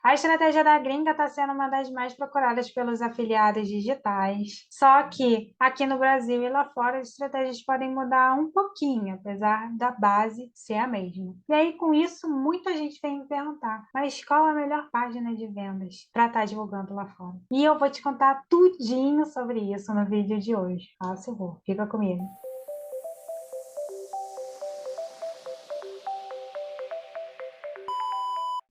A estratégia da gringa está sendo uma das mais procuradas pelos afiliados digitais. Só que aqui no Brasil e lá fora as estratégias podem mudar um pouquinho, apesar da base ser a mesma. E aí, com isso, muita gente vem me perguntar, mas qual a melhor página de vendas para estar divulgando lá fora? E eu vou te contar tudinho sobre isso no vídeo de hoje. Faça o favor, fica comigo.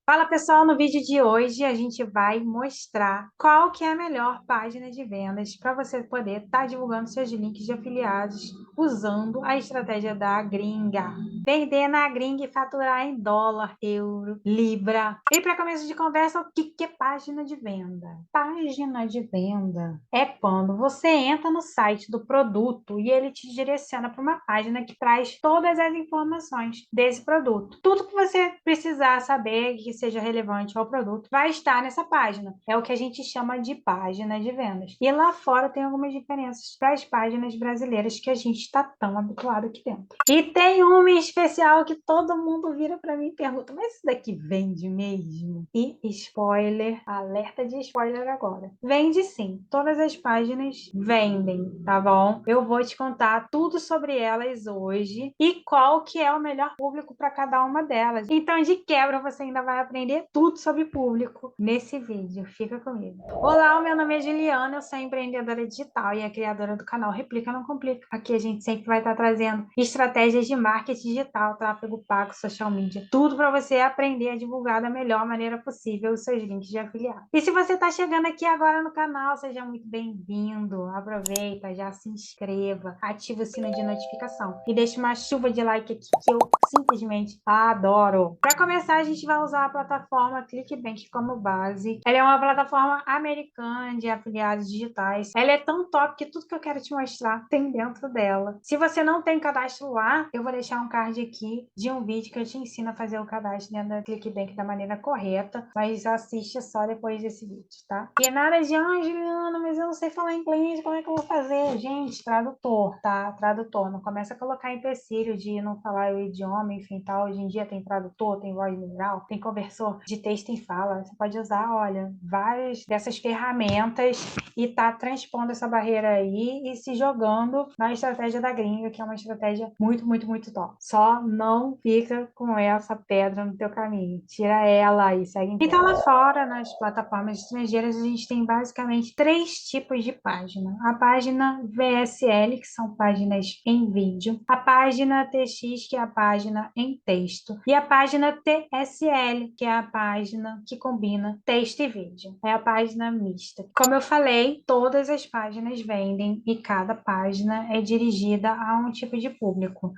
Fala pessoal, no vídeo de hoje a gente vai mostrar qual que é a melhor página de vendas para você poder estar divulgando seus links de afiliados usando a estratégia da gringa. Vender na gringa e faturar em dólar, euro, libra. E para começo de conversa, o que é página de venda? Página de venda é quando você entra no site do produto e ele te direciona para uma página que traz todas as informações desse produto. Tudo que você precisar saber que seja relevante ao produto vai estar nessa página. É o que a gente chama de página de vendas. E lá fora tem algumas diferenças para as páginas brasileiras que a gente está tão habituado aqui dentro. E tem uma em especial que todo mundo vira para mim e pergunta, mas isso daqui vende mesmo? E spoiler, alerta de spoiler agora. Vende sim, todas as páginas vendem, tá bom? Eu vou te contar tudo sobre elas hoje e qual que é o melhor público para cada uma delas. Então, de quebra, você ainda vai aprender tudo sobre público nesse vídeo. Fica comigo. Olá, o meu nome é Juliana, eu sou empreendedora digital e a criadora do canal Replica Não Complica. Aqui a gente sempre vai estar trazendo estratégias de marketing digital, tráfego pago, social media, tudo para você aprender a divulgar da melhor maneira possível os seus links de afiliado. E se você está chegando aqui agora no canal, seja muito bem-vindo. Aproveita, já se inscreva, ativa o sino de notificação e deixa uma chuva de like aqui que eu simplesmente adoro. Para começar, a gente vai usar a plataforma ClickBank como base. Ela é uma plataforma americana de afiliados digitais. Ela é tão top que tudo que eu quero te mostrar tem dentro dela. Se você não tem cadastro lá, eu vou deixar um card aqui de um vídeo que eu te ensino a fazer o cadastro dentro da ClickBank da maneira correta, mas assiste só depois desse vídeo, tá? E nada de, Juliana, mas eu não sei falar inglês, como é que eu vou fazer? Gente, tradutor, tá? Tradutor. Não começa a colocar empecilho de não falar o idioma, enfim, tal. Hoje em dia tem tradutor, tem voz mineral, tem conversor de texto em fala. Você pode usar, olha, várias dessas ferramentas e tá transpondo essa barreira aí e se jogando na estratégia da gringa, que é uma estratégia muito, muito, muito top. Só não fica com essa pedra no teu caminho. Tira ela e segue em frente. Então, lá fora, nas plataformas estrangeiras, a gente tem basicamente três tipos de página. A página VSL, que são páginas em vídeo. A página TX, que é a página em texto. E a página TSL, que é a página que combina texto e vídeo. É a página mista. Como eu falei, todas as páginas vendem e cada página é dirigida a um tipo de público.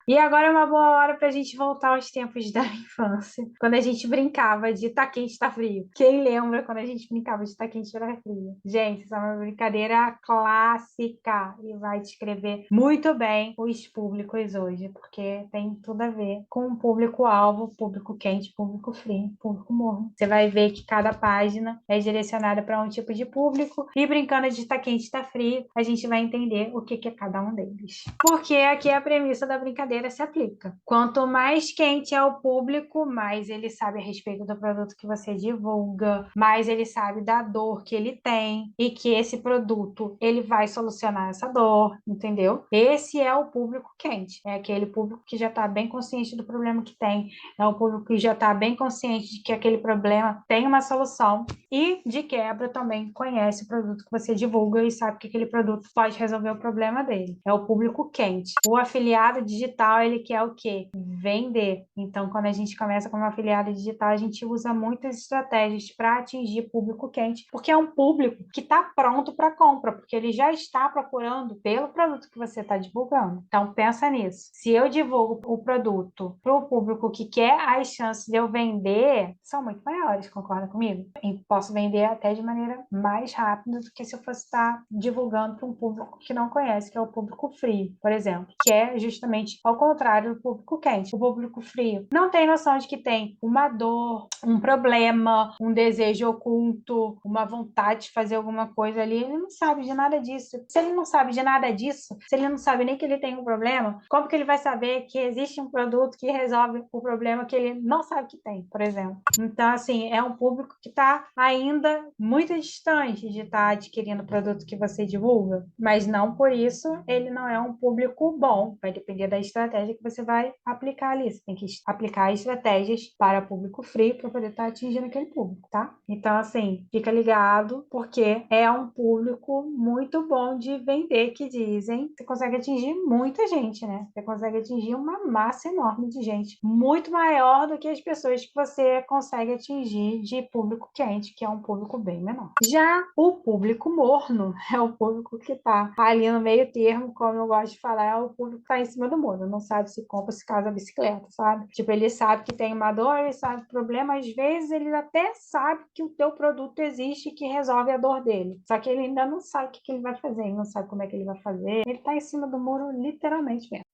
E agora é uma boa hora para a gente voltar aos tempos da infância, quando a gente brincava de tá quente, tá frio. Quem lembra quando a gente brincava de tá quente, tá frio? Gente, essa é uma brincadeira clássica e vai descrever muito bem os públicos hoje, porque tem tudo a ver com o público-alvo, público quente, público frio, público morno. Você vai ver que cada página é direcionada para um tipo de público e brincando de tá quente, tá frio, a gente vai entender o que é cada um deles. Porque aqui é a premissa da brincadeira se aplica. Quanto mais quente é o público, mais ele sabe a respeito do produto que você divulga, mais ele sabe da dor que ele tem e que esse produto ele vai solucionar essa dor, entendeu? Esse é o público quente, é aquele público que já está bem consciente do problema que tem, é o público que já está bem consciente de que aquele problema tem uma solução e, de quebra, também conhece o produto que você divulga e sabe que aquele produto pode resolver o problema dele. É o público quente. O afiliado digital ele quer o quê? Vender. Então, quando a gente começa como afiliado digital, a gente usa muitas estratégias para atingir público quente, porque é um público que está pronto para compra, porque ele já está procurando pelo produto que você está divulgando. Então, pensa nisso. Se eu divulgo o produto para o público que quer, as chances de eu vender são muito maiores, concorda comigo? E posso vender até de maneira mais rápida do que se eu fosse estar divulgando para um público que não conhece, que é o público frio, por exemplo, que é justamente ao ao contrário do público quente. O público frio não tem noção de que tem uma dor, um problema, um desejo oculto, uma vontade de fazer alguma coisa ali. Ele não sabe de nada disso. Se ele não sabe de nada disso, se ele não sabe nem que ele tem um problema, como que ele vai saber que existe um produto que resolve o problema que ele não sabe que tem, por exemplo? Então, assim, é um público que está ainda muito distante de estar adquirindo o produto que você divulga, mas não por isso ele não é um público bom. Vai depender da estratégia que você vai aplicar ali. Você tem que aplicar estratégias para público frio para poder estar atingindo aquele público, tá? Então, assim, fica ligado, porque é um público muito bom de vender, que dizem. Você consegue atingir muita gente, né? Você consegue atingir uma massa enorme de gente, muito maior do que as pessoas que você consegue atingir de público quente, que é um público bem menor. Já o público morno é o público que está ali no meio termo, como eu gosto de falar, é o público que está em cima do muro, não sabe se compra, se casa a bicicleta, sabe? Tipo, ele sabe que tem uma dor, ele sabe o problema, às vezes ele até sabe que o teu produto existe e que resolve a dor dele, só que ele ainda não sabe o que ele vai fazer, ele não sabe como é que ele vai fazer, ele está em cima do muro literalmente mesmo.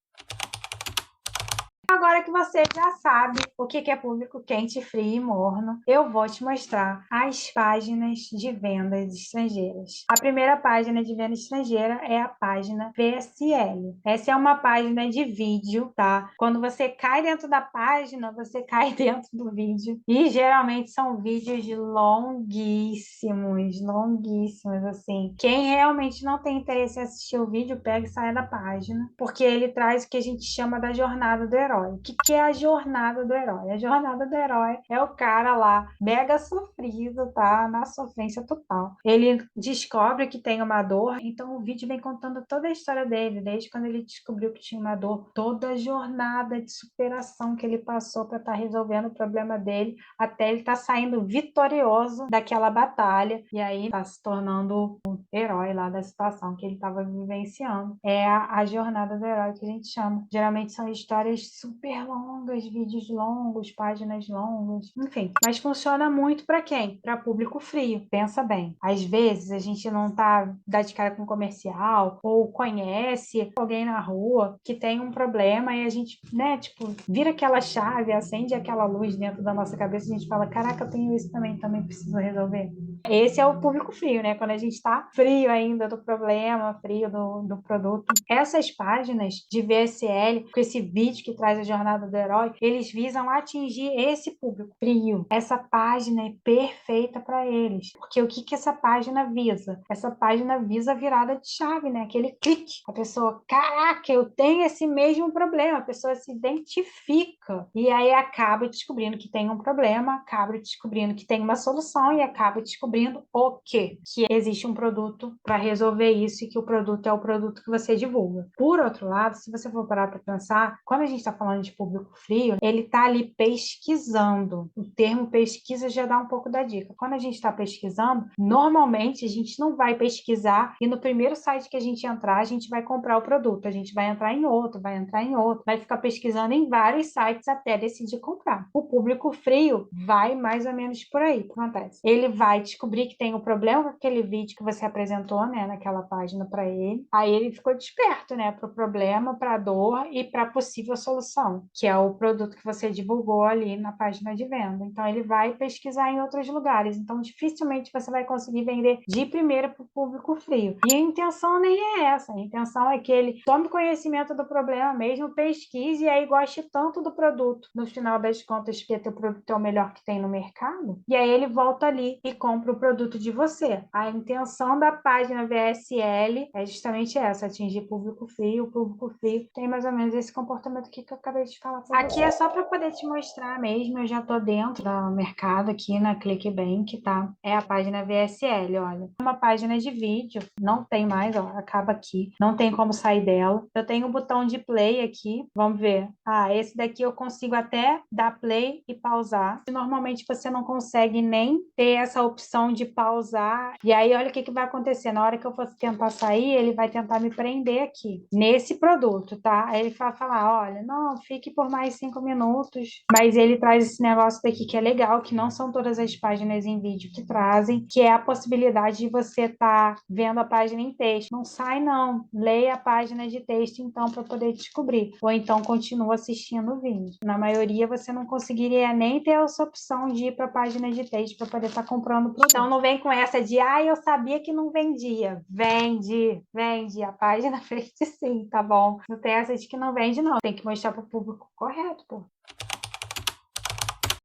Agora que você já sabe o que é público quente, frio e morno, eu vou te mostrar as páginas de vendas estrangeiras. A primeira página de venda estrangeira é a página VSL. Essa é uma página de vídeo, tá? Quando você cai dentro da página, você cai dentro do vídeo. E geralmente são vídeos longuíssimos, longuíssimos, assim. Quem realmente não tem interesse em assistir o vídeo, pega e sai da página, porque ele traz o que a gente chama da jornada do herói. O que é a jornada do herói? A jornada do herói é o cara lá, mega sofrido, tá? Na sofrência total. Ele descobre que tem uma dor, então o vídeo vem contando toda a história dele, desde quando ele descobriu que tinha uma dor, toda a jornada de superação que ele passou para estar resolvendo o problema dele, até ele estar saindo vitorioso daquela batalha, e aí tá se tornando um herói lá da situação que ele estava vivenciando. É a jornada do herói que a gente chama. Geralmente são histórias super longas, vídeos longos, páginas longas, enfim. Mas funciona muito para quem? Para público frio. Pensa bem. Às vezes a gente não tá dá de cara com comercial ou conhece alguém na rua que tem um problema e a gente, né, tipo, vira aquela chave, acende aquela luz dentro da nossa cabeça e a gente fala, caraca, eu tenho isso também preciso resolver. Esse é o público frio, né? Quando a gente está frio ainda do problema, frio do produto. Essas páginas de VSL, com esse vídeo que traz a jornada do herói, eles visam atingir esse público frio. Essa página é perfeita para eles. Porque o que essa página visa? Essa página visa a virada de chave, né? Aquele clique. A pessoa, caraca, eu tenho esse mesmo problema. A pessoa se identifica. E aí acaba descobrindo que tem um problema, acaba descobrindo que tem uma solução e acaba descobrindo o quê? Que existe um produto para resolver isso e que o produto é o produto que você divulga. Por outro lado, se você for parar para pensar, quando a gente está falando de público frio, ele está ali pesquisando. O termo pesquisa já dá um pouco da dica. Quando a gente está pesquisando, normalmente a gente não vai pesquisar e no primeiro site que a gente entrar, a gente vai comprar o produto. A gente vai entrar em outro, vai entrar em outro, vai ficar pesquisando em vários sites até decidir comprar. O público frio vai mais ou menos por aí. O que acontece? Ele vai descobrir que tem um problema com aquele vídeo que você apresentou, né, naquela página para ele. Aí ele ficou desperto, né, para o problema, para a dor e para a possível solução, que é o produto que você divulgou ali na página de venda. Então ele vai pesquisar em outros lugares. Então dificilmente você vai conseguir vender de primeira para o público frio. E a intenção nem é essa. A intenção é que ele tome conhecimento do problema mesmo, pesquise e aí goste tanto do produto, no final das contas, que teu produto é o melhor que tem no mercado, e aí ele volta ali e compra o produto de você. A intenção da página VSL é justamente essa, atingir público frio. O público frio tem mais ou menos esse comportamento aqui que eu acabei de falar. Aqui é só para poder te mostrar mesmo, eu já tô dentro do mercado aqui na Clickbank, tá? É a página VSL, olha. Uma página de vídeo, não tem mais, ó, acaba aqui. Não tem como sair dela. Eu tenho um botão de play aqui, vamos ver. Ah, esse daqui eu consigo até dar play e pausar. Normalmente você não consegue nem ter essa opção de pausar. E aí, olha o que vai acontecer. Na hora que eu for tentar sair, ele vai tentar me prender aqui, nesse produto, tá? Aí ele vai falar, olha, não, não, fique por mais 5 minutos. Mas ele traz esse negócio daqui que é legal, que não são todas as páginas em vídeo que trazem, que é a possibilidade de você estar vendo a página em texto. Não sai, não. Leia a página de texto, então, para poder descobrir. Ou então, continua assistindo o vídeo. Na maioria, você não conseguiria nem ter essa opção de ir para a página de texto para poder estar comprando o produto. Então, não vem com essa de, eu sabia que não vendia. Vende, vende. A página vende sim, tá bom? Não tem essa de que não vende, não. Tem que mostrar para o público correto, pô.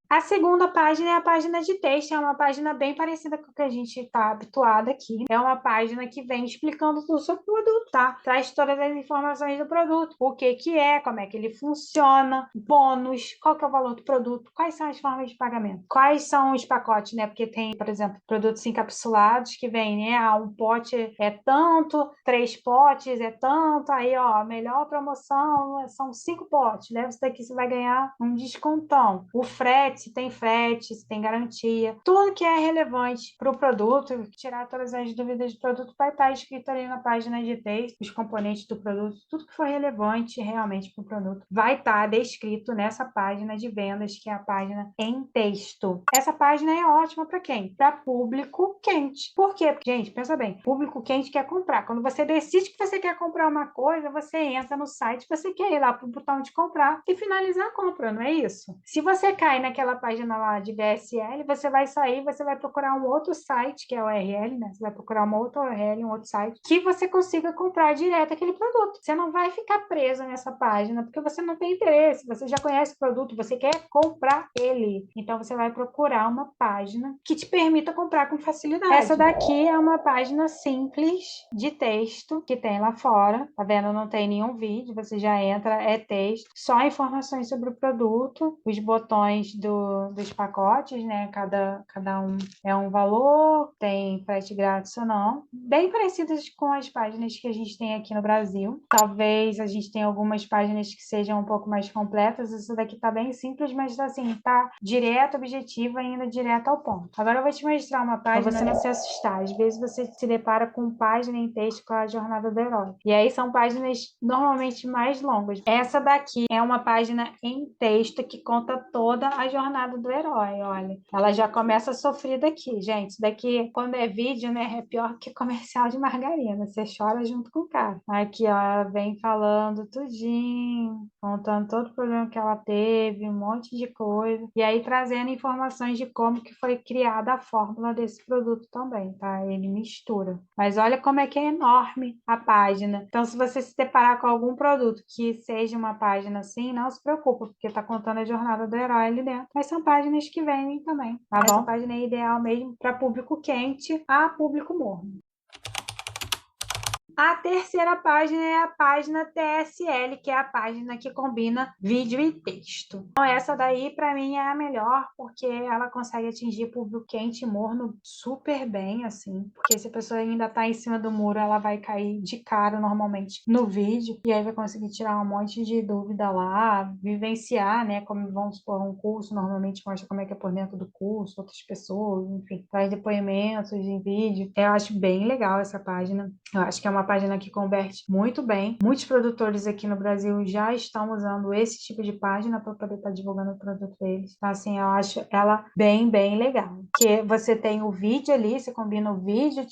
A segunda página é a página de texto, é uma página bem parecida com o que a gente está habituado aqui. É uma página que vem explicando tudo sobre o produto, tá? Traz todas as informações do produto, o que que é, como é que ele funciona, bônus, qual que é o valor do produto, quais são as formas de pagamento, quais são os pacotes, né? Porque tem, por exemplo, produtos encapsulados que vem, né? Um pote é tanto, 3 potes é tanto, aí, ó, a melhor promoção são 5 potes, leva isso daqui, você vai ganhar um descontão. O frete, se tem garantia, tudo que é relevante para o produto, tirar todas as dúvidas do produto, vai estar escrito ali na página de texto, os componentes do produto, tudo que for relevante realmente para o produto, vai estar descrito nessa página de vendas, que é a página em texto. Essa página é ótima para quem? Para público quente. Por quê? Porque, gente, pensa bem, público quente quer comprar. Quando você decide que você quer comprar uma coisa, você entra no site, você quer ir lá para o botão de comprar e finalizar a compra, não é isso? Se você cai naquela página lá de VSL, você vai sair, você vai procurar um outro site, que é o URL, né? Você vai procurar uma outra URL, um outro site, que você consiga comprar direto aquele produto. Você não vai ficar preso nessa página, porque você não tem interesse, você já conhece o produto, você quer comprar ele. Então, você vai procurar uma página que te permita comprar com facilidade. Essa daqui é uma página simples de texto que tem lá fora, tá vendo? Não tem nenhum vídeo, você já entra, é texto, só informações sobre o produto, os botões dos pacotes, né? Cada um é um valor, tem frete grátis ou não. Bem parecidas com as páginas que a gente tem aqui no Brasil. Talvez a gente tenha algumas páginas que sejam um pouco mais completas. Essa daqui tá bem simples, mas assim, tá direto, objetivo, ainda direto ao ponto. Agora eu vou te mostrar uma página pra você não se assustar. Às vezes você se depara com página em texto com a jornada do herói. E aí são páginas normalmente mais longas. Essa daqui é uma página em texto que conta toda a jornada do herói, olha. Ela já começa sofrida aqui, gente. Isso daqui, quando é vídeo, né, é pior que comercial de margarina. Você chora junto com o cara. Aqui, ó, ela vem falando tudinho, contando todo o problema que ela teve, um monte de coisa. E aí trazendo informações de como que foi criada a fórmula desse produto também, tá? Ele mistura. Mas olha como é que é enorme a página. Então, se você se deparar com algum produto que seja uma página assim, não se preocupa, porque tá contando a jornada do herói ali dentro. Mas são páginas que vendem também, tá bom? Essa página é ideal mesmo para público quente a público morno. A terceira página é a página TSL, que é a página que combina vídeo e texto. Então, essa daí, para mim, é a melhor, porque ela consegue atingir público quente e morno super bem, assim. Porque se a pessoa ainda tá em cima do muro, ela vai cair de cara, normalmente, no vídeo. E aí vai conseguir tirar um monte de dúvida lá, vivenciar, né? Como, vamos supor, um curso, normalmente mostra como é que é por dentro do curso, outras pessoas, enfim. Traz depoimentos em vídeo. Eu acho bem legal essa página. Eu acho que é uma página que converte muito bem. Muitos produtores aqui no Brasil já estão usando esse tipo de página para poder estar divulgando o produto deles. Então, assim, eu acho ela bem, bem legal. Que você tem o vídeo ali, você combina o vídeo,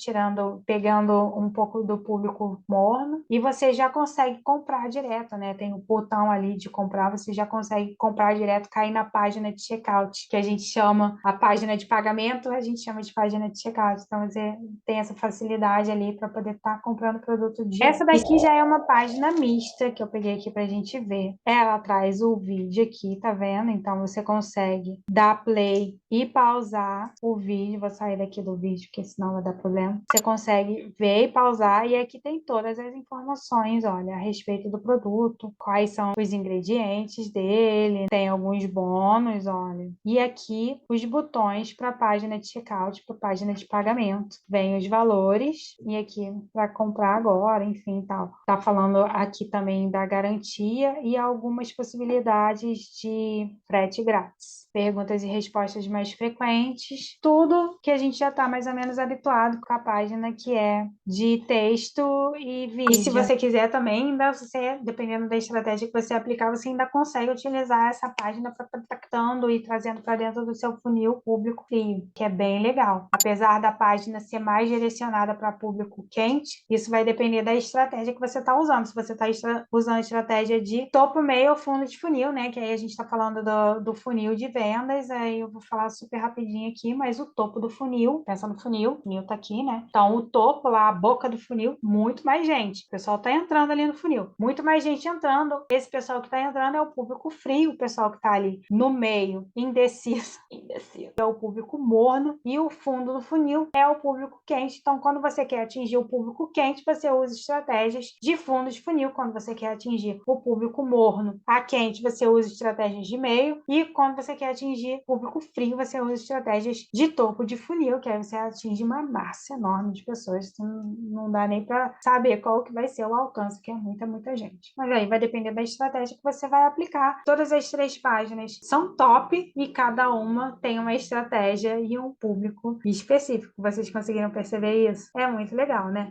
pegando um pouco do público morno, e você já consegue comprar direto, né? Tem o botão ali de comprar, você já consegue comprar direto, cair na página de checkout, que a gente chama a página de pagamento, a gente chama de página de checkout. Então, você tem essa facilidade ali para poder estar comprando produto de... Essa daqui já é uma página mista que eu peguei aqui pra gente ver. Ela traz o vídeo aqui, tá vendo? Então você consegue dar play e pausar o vídeo. Vou sair daqui do vídeo, porque senão vai dar problema. Você consegue ver e pausar, e aqui tem todas as informações, olha, a respeito do produto, quais são os ingredientes dele, tem alguns bônus, olha. E aqui os botões para a página de checkout, para a página de pagamento. Vem os valores, e aqui para comprar chegar agora, enfim, tal. Tá falando aqui também da garantia e algumas possibilidades de frete grátis. Perguntas e respostas mais frequentes, tudo que a gente já está mais ou menos habituado com a página, que é de texto e vídeo. E se você quiser também, ainda você, dependendo da estratégia que você aplicar, você ainda consegue utilizar essa página para estar contactando e trazendo para dentro do seu funil público frio, que é bem legal. Apesar da página ser mais direcionada para público quente, isso vai depender da estratégia que você está usando. Se você está usando a estratégia de topo, meio ou fundo de funil, né? Que aí a gente está falando do funil de vendas, aí eu vou falar super rapidinho aqui, mas o topo do funil, pensa no funil, o funil tá aqui, né? Então, o topo lá, a boca do funil, muito mais gente. O pessoal tá entrando ali no funil. Muito mais gente entrando. Esse pessoal que tá entrando é o público frio, o pessoal que tá ali no meio, indeciso. Indeciso. É o público morno. E o fundo do funil é o público quente. Então, quando você quer atingir o público quente, você usa estratégias de fundo de funil. Quando você quer atingir o público morno, a quente, você usa estratégias de meio. E quando você quer atingir o público frio, você usa estratégias de topo de funil, que aí você atinge uma massa enorme de pessoas. Não dá nem para saber qual que vai ser o alcance, que é muita, muita gente. Mas aí vai depender da estratégia que você vai aplicar. Todas as 3 páginas são top e cada uma tem uma estratégia e um público específico. Vocês conseguiram perceber isso? É muito legal, né?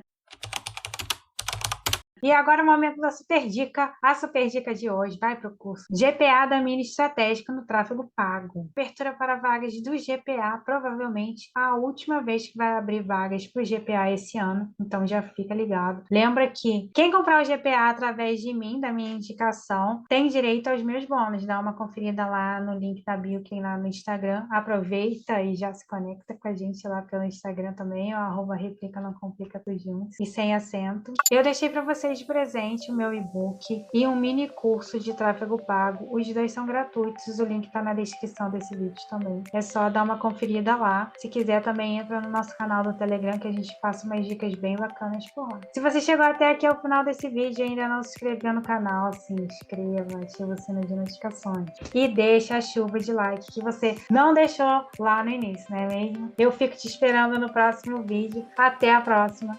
E agora o momento da super dica. A super dica de hoje vai para o curso GPA da Mini Estratégica no Tráfego Pago. Abertura para vagas do GPA, provavelmente a última vez que vai abrir vagas para o GPA esse ano, então já fica ligado. Lembra que quem comprar o GPA através de mim, da minha indicação, tem direito aos meus bônus. Dá uma conferida lá no link da bio, que lá no Instagram. Aproveita e já se conecta com a gente lá pelo Instagram também, @replica não complica tudo junto e sem acento. Eu deixei para vocês de presente o meu e-book e um mini curso de tráfego pago. Os 2 são gratuitos, o link está na descrição desse vídeo também. É só dar uma conferida lá. Se quiser, também entra no nosso canal do Telegram, que a gente passa umas dicas bem bacanas por lá. Se você chegou até aqui ao final desse vídeo e ainda não se inscreveu no canal, se inscreva, ativa o sino de notificações e deixa a chuva de like que você não deixou lá no início, não é mesmo? Eu fico te esperando no próximo vídeo. Até a próxima!